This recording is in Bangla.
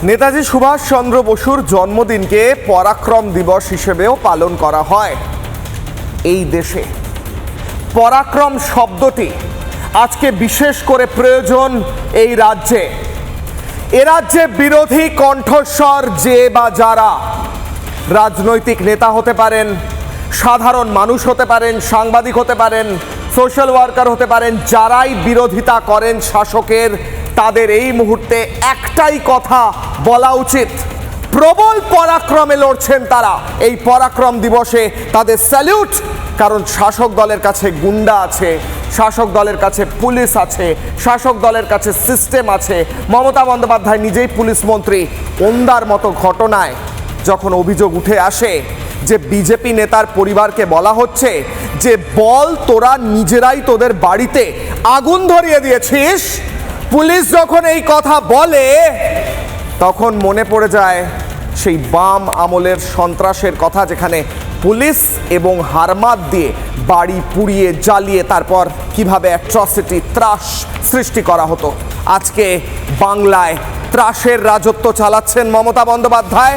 নেতাজি সুভাষচন্দ্র বসুর জন্মদিনকে পরাক্রম দিবস হিসেবেও পালন করা হয় এই দেশে। পরাক্রম শব্দটি আজকে বিশেষ করে প্রয়োজন এই রাজ্যে। এ রাজ্যে বিরোধী কণ্ঠস্বর যে বা যারা রাজনৈতিক নেতা হতে পারেন, সাধারণ মানুষ হতে পারেন, সাংবাদিক হতে পারেন, সোশ্যাল ওয়ার্কার হতে পারেন, যারাই বিরোধিতা করেন শাসকের, তাদের এই মুহূর্তে একটাই কথা বলা উচিত, প্রবল পরাক্রমে লড়ছেন তারা। এই পরাক্রম দিবসে তাদের স্যালিউট, কারণ শাসক দলের কাছে গুন্ডা আছে, শাসক দলের কাছে পুলিশ আছে, শাসক দলের কাছে সিস্টেম আছে। মমতা বন্দ্যোপাধ্যায় নিজেই পুলিশ মন্ত্রী। ওন্দার মতো ঘটনায় যখন অভিযোগ উঠে আসে যে বিজেপি নেতার পরিবারকে বলা হচ্ছে যে বল তোরা নিজেরাই তোদের বাড়িতে আগুন ধরিয়ে দিয়েছিস, পুলিশ যখন এই কথা বলে তখন মনে পড়ে যায় সেই বাম আমলের সন্ত্রাসের কথা, যেখানে পুলিশ এবং হারমাত দিয়ে বাড়ি পুড়িয়ে জ্বালিয়ে তারপর কিভাবে অ্যাট্রসিটি, ত্রাস সৃষ্টি করা হতো। আজকে বাংলায় ত্রাসের রাজত্ব চালাচ্ছেন মমতা বন্দ্যোপাধ্যায়।